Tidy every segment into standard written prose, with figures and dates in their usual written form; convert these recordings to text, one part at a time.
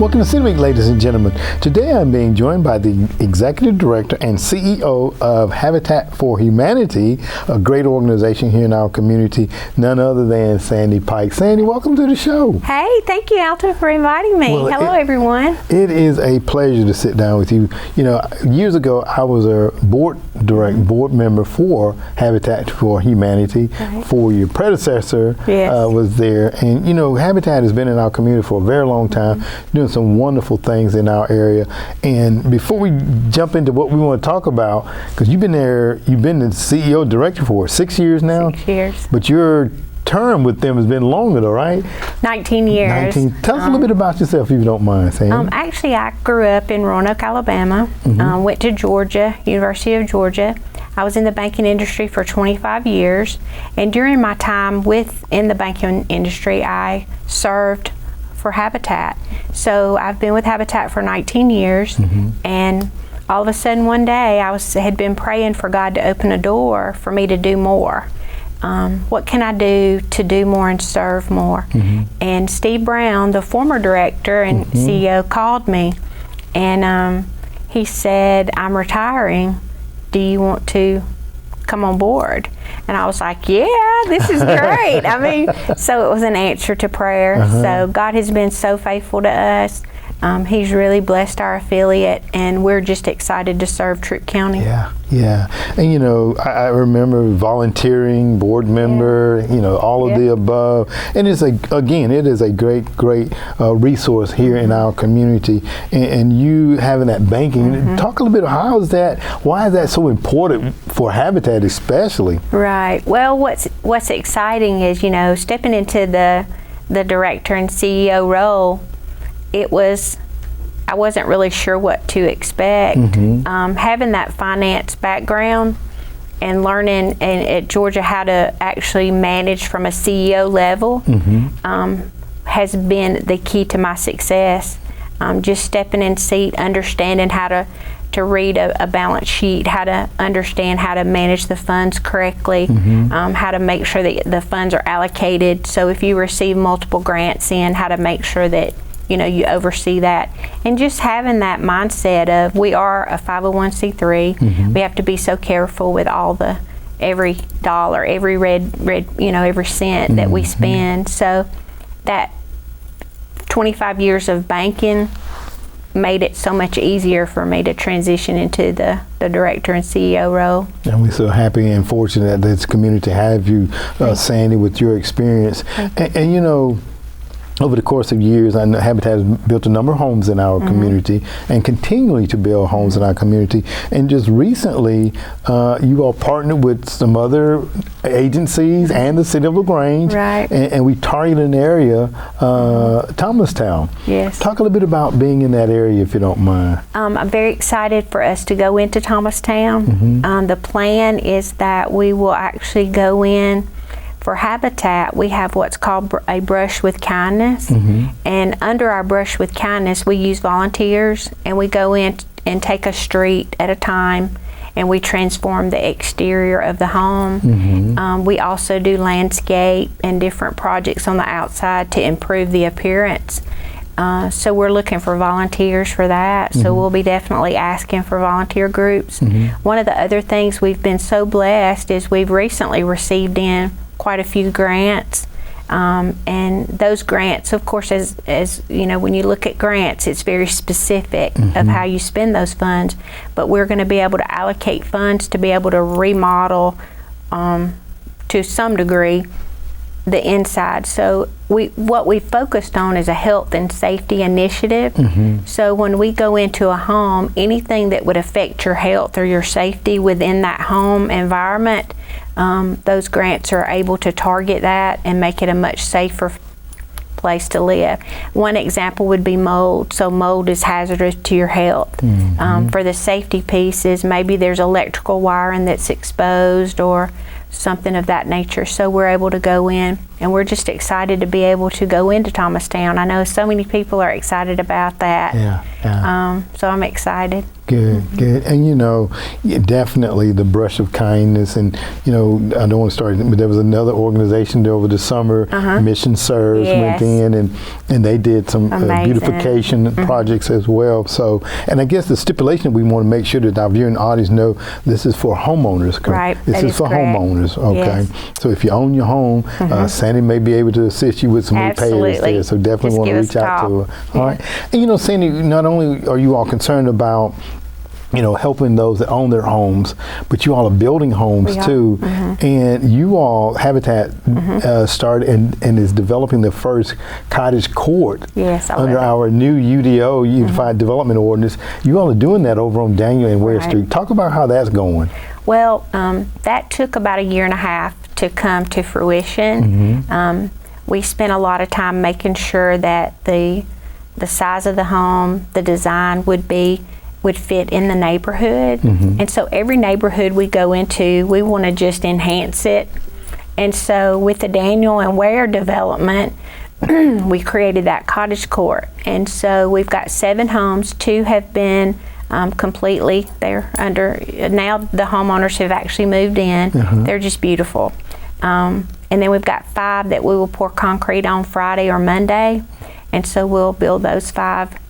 Welcome to City Week, ladies and gentlemen. Today I'm being joined by the Executive Director and CEO of Habitat for Humanity, a great organization here in our community, none other than Sandie Pike. Sandie, welcome to the show. Hey, thank you, Alton, for inviting me. Well, hello, everyone. It is a pleasure to sit down with you. You know, years ago I was a board member for Habitat for Humanity. Right. For your predecessor was there, and you know, Habitat has been in our community for a very long time, doing some wonderful things in our area. And before we jump into what we want to talk about, because you've been there, you've been the CEO director for 6 years now. 6 years. But your term with them has been longer though, right? 19 years. 19. Tell us a little bit about yourself if you don't mind, Sam. Actually, I grew up in Roanoke, Alabama, went to Georgia, University of Georgia. I was in the banking industry for 25 years, and during my time in the banking industry, I served for Habitat. So I've been with Habitat for 19 years, and all of a sudden one day I had been praying for God to open a door for me to do more. What can I do to do more and serve more? And Steve Brown, the former director and CEO, called me, and he said, "I'm retiring. Do you want to come on board?" And I was like, yeah, this is great. I mean, so it was an answer to prayer. So God has been so faithful to us. He's really blessed our affiliate, and we're just excited to serve Troup County. Yeah. And you know, I remember volunteering, board member, you know, all of the above. And it's it is a great resource here in our community. And you having that banking, talk a little bit, why is that so important for Habitat especially? Right. Well, what's exciting is, you know, stepping into the director and CEO role, I wasn't really sure what to expect. Having that finance background and learning at Georgia how to actually manage from a CEO level has been the key to my success. Just stepping in seat, understanding how to read a balance sheet, how to understand how to manage the funds correctly, how to make sure that the funds are allocated. So if you receive multiple grants in, how to make sure that you oversee that, and just having that mindset of we are a 501c3. We have to be so careful with every dollar, every every cent that we spend. So that 25 years of banking made it so much easier for me to transition into the director and CEO role. And we're so happy and fortunate that this community have you, Sandie, with your experience. And you know, over the course of years, I know Habitat has built a number of homes in our community and continually to build homes in our community. And just recently, you all partnered with some other agencies and the City of Lagrange. Right. And we targeted an area, Thomastown. Yes. Talk a little bit about being in that area, if you don't mind. I'm very excited for us to go into Thomastown. The plan is that we will actually go in. For Habitat, we have what's called a Brush with Kindness, and under our Brush with Kindness, we use volunteers, and we go in and take a street at a time, and we transform the exterior of the home. We also do landscape and different projects on the outside to improve the appearance. So we're looking for volunteers for that. So we'll be definitely asking for volunteer groups. One of the other things we've been so blessed is we've recently received in quite a few grants, and those grants, of course, as you know, when you look at grants, it's very specific of how you spend those funds, but we're going to be able to allocate funds to be able to remodel to some degree the inside. So what we focused on is a health and safety initiative. So when we go into a home, anything that would affect your health or your safety within that home environment, those grants are able to target that and make it a much safer place to live. One example would be mold. So mold is hazardous to your health. For the safety pieces, maybe there's electrical wiring that's exposed or something of that nature. So we're able to go in and we're just excited to be able to go into Thomastown. I know so many people are excited about that. So I'm excited. Good, good. And you know, definitely the brush of kindness. And you know, I don't want to start, but there was another organization over the summer, Mission Serves, went in and they did some beautification projects as well. So, and I guess the stipulation we want to make sure that our viewing audience know, this is for homeowners. Right. This is for homeowners. Okay. Yes. So if you own your home, Sandie may be able to assist you with some repairs there. So definitely want to reach out to her. All right. And you know, Sandie, not only are you all concerned about, you know, helping those that own their homes, but you all are building homes too. And you all, Habitat started and is developing the first cottage court under our new UDO, Unified Development Ordinance. You all are doing that over on Daniel and Ware Street. Talk about how that's going. Well, that took about 1.5 years to come to fruition. We spent a lot of time making sure that the size of the home, the design would fit in the neighborhood. And so every neighborhood we go into, we want to just enhance it. And so with the Daniel and Ware development, we created that cottage court. And so we've got 7 homes. 2 have been completely, they're under, now the homeowners have actually moved in. They're just beautiful. And then we've got 5 that we will pour concrete on Friday or Monday. And so we'll build those 5.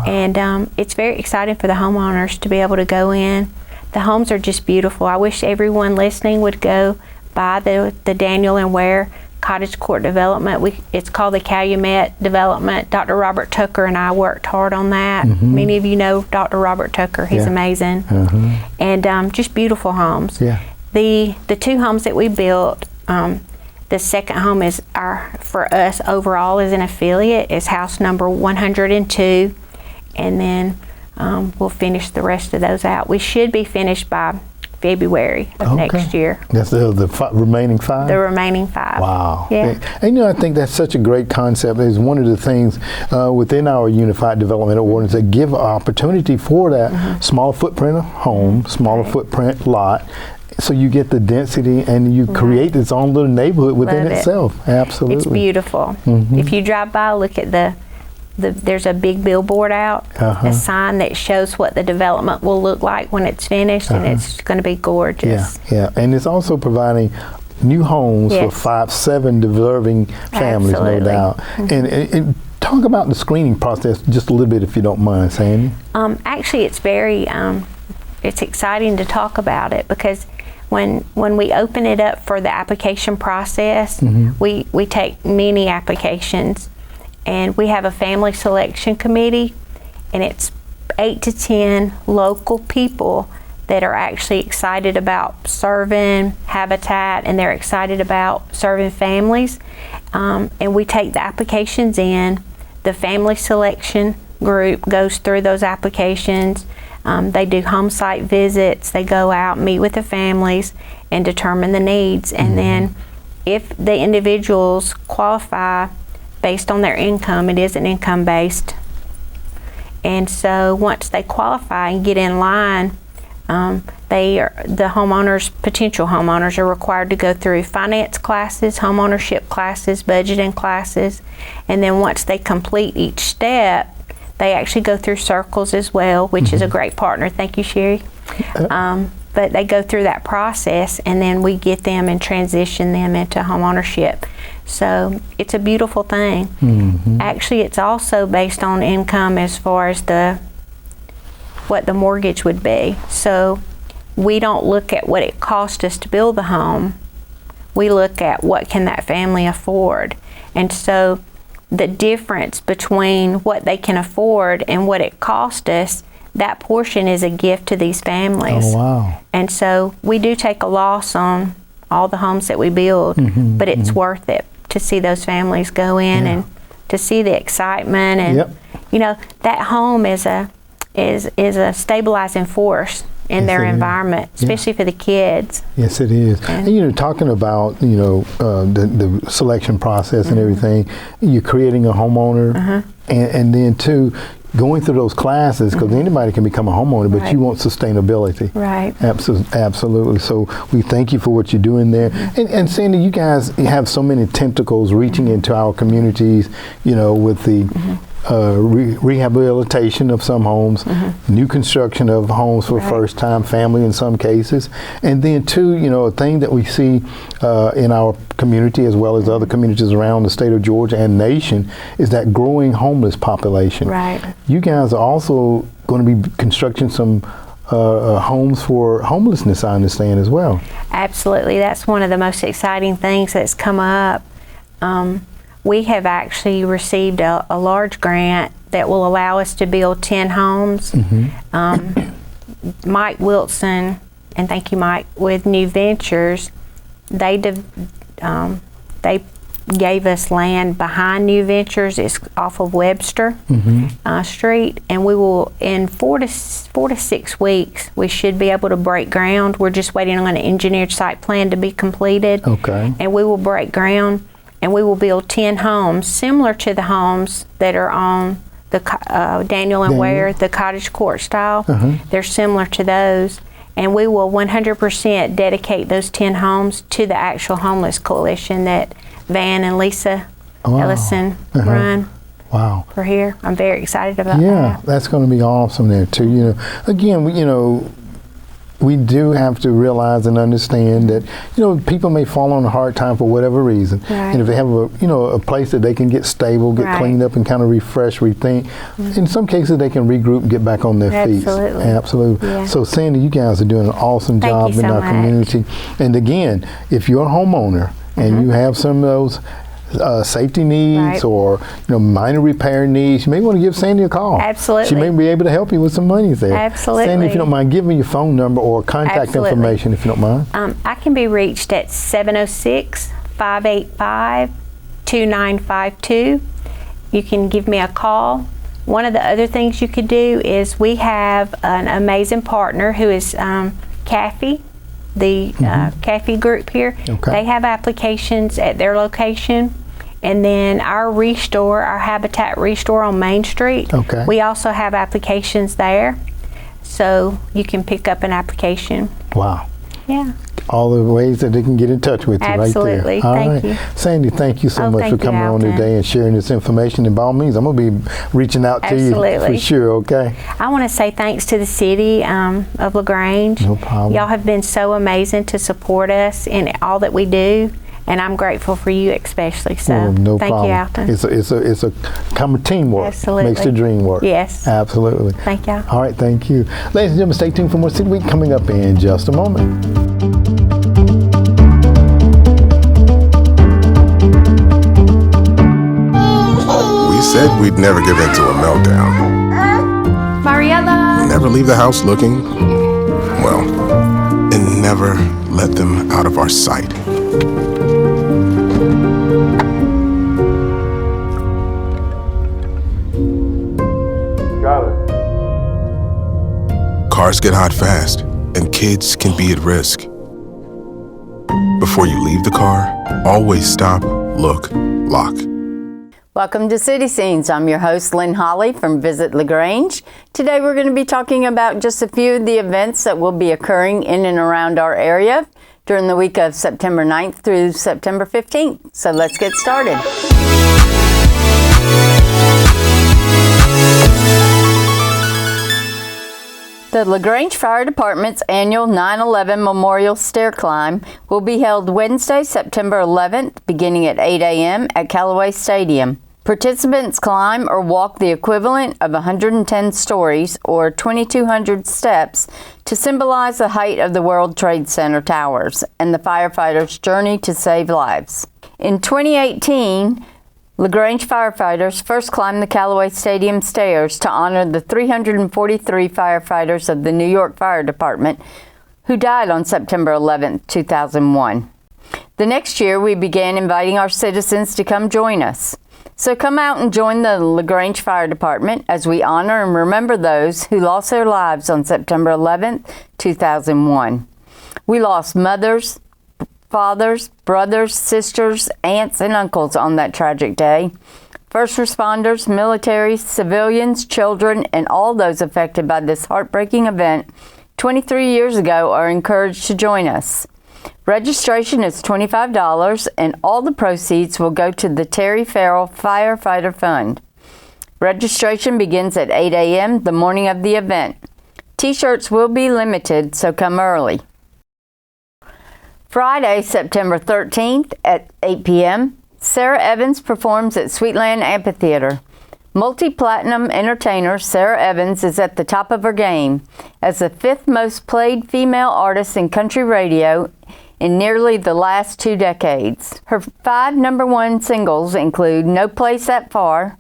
And it's very exciting for the homeowners to be able to go in. The homes are just beautiful. I wish everyone listening would go by the Daniel and Ware Cottage Court development. It's called the Calumet development. Dr. Robert Tucker and I worked hard on that. Many of you know Dr. Robert Tucker. He's amazing. And just beautiful homes. The 2 homes that we built, the second home is for us overall as an affiliate, is house number 102. And then we'll finish the rest of those out. We should be finished by February of next year. That's the remaining 5? The remaining 5. Wow. Yeah. And you know, I think that's such a great concept. It's one of the things within our Unified Development Ordinance that give opportunity for that smaller footprint of home, smaller footprint lot. So you get the density and you create its own little neighborhood within itself. Absolutely. It's beautiful. If you drive by, look at there's a big billboard out, a sign that shows what the development will look like when it's finished, and it's going to be gorgeous. And it's also providing new homes for 5-7 deserving families, no doubt. And talk about the screening process just a little bit, if you don't mind, Sandie. Actually, it's very it's exciting to talk about it, because when we open it up for the application process, we take many applications, and we have a family selection committee, and it's 8 to 10 local people that are actually excited about serving Habitat, and they're excited about serving families. And we take the applications in. The family selection group goes through those applications. They do home site visits. They go out, meet with the families, and determine the needs. And then if the individuals qualify based on their income, it is an income-based. And so once they qualify and get in line, the homeowners, potential homeowners, are required to go through finance classes, homeownership classes, budgeting classes, and then once they complete each step, they actually go through circles as well, which is a great partner. Thank you, Sherry. But they go through that process, and then we get them and transition them into homeownership. So it's a beautiful thing. Actually, it's also based on income as far as what the mortgage would be. So we don't look at what it cost us to build the home. We look at what can that family afford. And so the difference between what they can afford and what it cost us, that portion is a gift to these families. Oh, wow. And so we do take a loss on all the homes that we build, but it's worth it to see those families go in and to see the excitement. And you know, that home is a stabilizing force in their environment, especially for the kids. Yes, it is. And you know, talking about, you know, the selection process and everything, you're creating a homeowner, and then too, going through those classes, because anybody can become a homeowner, but Right. you want sustainability. Right. Absolutely. So we thank you for what you're doing there. And Sandie, you guys have so many tentacles reaching into our communities, with the rehabilitation of some homes, new construction of homes for first-time family in some cases, and then too, a thing that we see in our community as well as other communities around the state of Georgia and nation is that growing homeless population. Right. You guys are also going to be constructing some homes for homelessness, I understand, as well. Absolutely. That's one of the most exciting things that's come up. We have actually received a large grant that will allow us to build 10 homes. Mike Wilson, and thank you, Mike, with New Ventures, they gave us land behind New Ventures. It's off of Webster Street, and we will, in 4 to 6 weeks, we should be able to break ground. We're just waiting on an engineered site plan to be completed. Okay. And we will break ground, and we will build 10 homes similar to the homes that are on the Daniel and Ware, the cottage court style. They're similar to those. And we will 100% dedicate those 10 homes to the actual homeless coalition that Van and Lisa Ellison run. Wow. For here. I'm very excited about Yeah, that. that's going to be awesome there too. Again, we do have to realize and understand that, people may fall on a hard time for whatever reason. Right. And if they have a place that they can get stable, get cleaned up and kind of refresh, rethink, in some cases they can regroup and get back on their feet. Absolutely. Yeah. So Sandie, you guys are doing an awesome job in our community. And again, if you're a homeowner and you have some of those safety needs or minor repair needs, you may want to give Sandie a call. Absolutely. She may be able to help you with some money there. Absolutely. Sandie, if you don't mind, give me your phone number or contact information if you don't mind. I can be reached at 706-585-2952. You can give me a call. One of the other things you could do is we have an amazing partner who is Kathy, the Kathy group here. Okay. They have applications at their location. And then our restore, our Habitat Restore on Main Street, we also have applications there. So you can pick up an application. Wow. Yeah. All the ways that they can get in touch with you Absolutely. right there. Thank you. Sandie, thank you so much for coming on today and sharing this information. And by all means, I'm going to be reaching out to you for sure, okay? I want to say thanks to the city of Lagrange. No problem. Y'all have been so amazing to support us in all that we do. And I'm grateful for you especially. So no thank problem. you, Alton. It's a common teamwork. Absolutely. Makes the dream work. Yes. Absolutely. Thank y'all. All right, thank you. Ladies and gentlemen, stay tuned for more City Week coming up in just a moment. We said we'd never give in to a meltdown. Mariella! Never leave the house looking, well, and never let them out of our sight. Cars get hot fast, and kids can be at risk. Before you leave the car, always stop, look, lock. Welcome to City Scenes. I'm your host, Lynne Holle from Visit Lagrange. Today we're going to be talking about just a few of the events that will be occurring in and around our area during the week of September 9th through September 15th. So let's get started. The Lagrange Fire Department's annual 9/11 Memorial Stair Climb will be held Wednesday, September 11th, beginning at 8 a.m. at Callaway Stadium. Participants climb or walk the equivalent of 110 stories or 2,200 steps to symbolize the height of the World Trade Center towers and the firefighters' journey to save lives. In 2018, Lagrange firefighters first climbed the Callaway Stadium stairs to honor the 343 firefighters of the New York Fire Department who died on September 11, 2001. The next year, we began inviting our citizens to come join us. So come out and join the Lagrange Fire Department as we honor and remember those who lost their lives on September 11, 2001. We lost mothers, fathers, brothers, sisters, aunts, and uncles on that tragic day. First responders, military, civilians, children, and all those affected by this heartbreaking event 23 years ago are encouraged to join us. Registration is $25 and all the proceeds will go to the Terry Farrell Firefighter Fund. Registration begins at 8 a.m. the morning of the event. T-shirts will be limited, so come early. Friday, September 13th at 8 p.m., Sarah Evans performs at Sweetland Amphitheater. Multi-platinum entertainer Sarah Evans is at the top of her game as the 5th most played female artist in country radio in nearly the last 2 decades. Her 5 #1 singles include No Place That Far,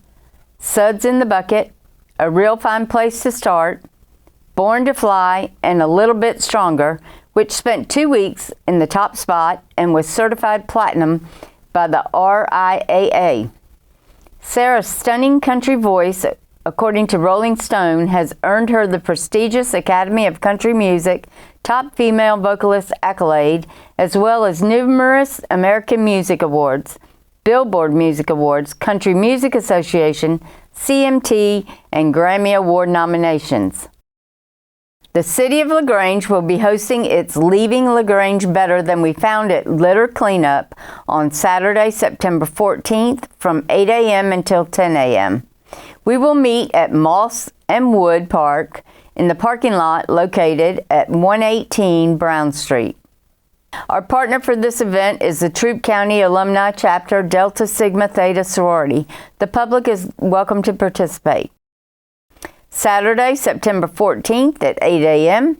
Suds in the Bucket, A Real Fine Place to Start, Born to Fly, and A Little Bit Stronger, which spent 2 weeks in the top spot and was certified platinum by the RIAA. Sarah's stunning country voice, according to Rolling Stone, has earned her the prestigious Academy of Country Music Top Female Vocalist accolade, as well as numerous American Music Awards, Billboard Music Awards, Country Music Association, CMT, and Grammy Award nominations. The City of Lagrange will be hosting its Leaving Lagrange Better Than We Found It litter cleanup on Saturday, September 14th from 8 a.m. until 10 a.m. We will meet at Moss and Wood Park in the parking lot located at 118 Brown Street. Our partner for this event is the Troup County Alumni Chapter Delta Sigma Theta Sorority. The public is welcome to participate. Saturday, September 14th at 8 a.m.,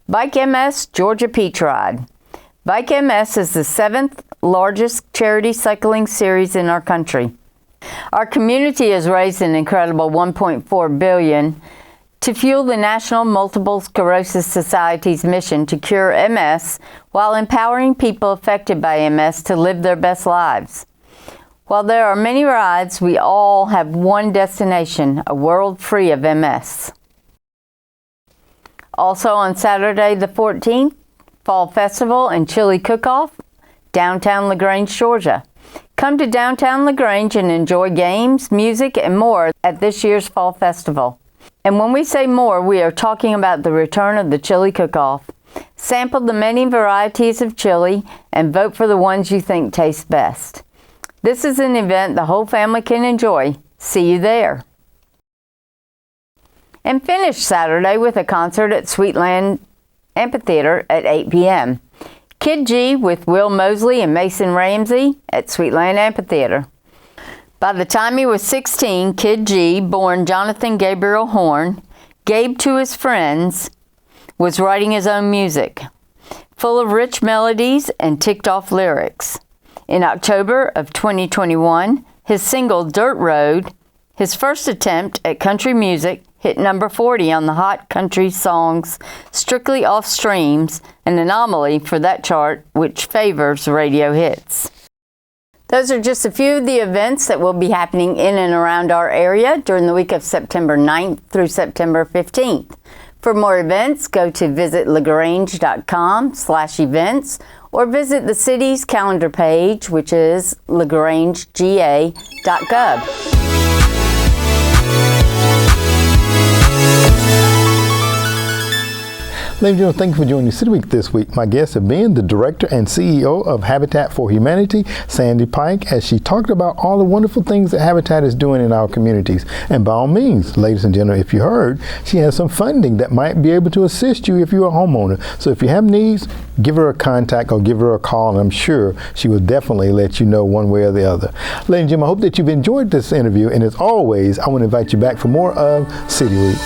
Bike MS Georgia Peach Ride. Bike MS is the 7th largest charity cycling series in our country. Our community has raised an incredible $1.4 billion to fuel the National Multiple Sclerosis Society's mission to cure MS while empowering people affected by MS to live their best lives. While there are many rides, we all have one destination, a world free of MS. Also on Saturday the 14th, Fall Festival and Chili Cook-Off, downtown LaGrange, Georgia. Come to downtown LaGrange and enjoy games, music, and more at this year's Fall Festival. And when we say more, we are talking about the return of the Chili Cook-Off. Sample the many varieties of chili and vote for the ones you think taste best. This is an event the whole family can enjoy. See you there. And finish Saturday with a concert at Sweetland Amphitheater at 8 p.m. Kid G with Will Mosley and Mason Ramsey at Sweetland Amphitheater. By the time he was 16, Kid G, born Jonathan Gabriel Horn, Gabe to his friends, was writing his own music, full of rich melodies and ticked-off lyrics. In October of 2021, his single Dirt Road, his first attempt at country music, hit number 40 on the Hot Country Songs Strictly Off Streams, an anomaly for that chart which favors radio hits. Those are just a few of the events that will be happening in and around our area during the week of September 9th through September 15th. For more events, go to visitlagrange.com/events or visit the city's calendar page, which is lagrangega.gov. Ladies and gentlemen, thank you for joining City Week this week. My guests have been the Director and CEO of Habitat for Humanity, Sandie Pike, as she talked about all the wonderful things that Habitat is doing in our communities. And by all means, ladies and gentlemen, if you heard, she has some funding that might be able to assist you if you're a homeowner. So if you have needs, give her a contact or give her a call, and I'm sure she will definitely let you know one way or the other. Ladies and gentlemen, I hope that you've enjoyed this interview, and as always, I want to invite you back for more of City Week.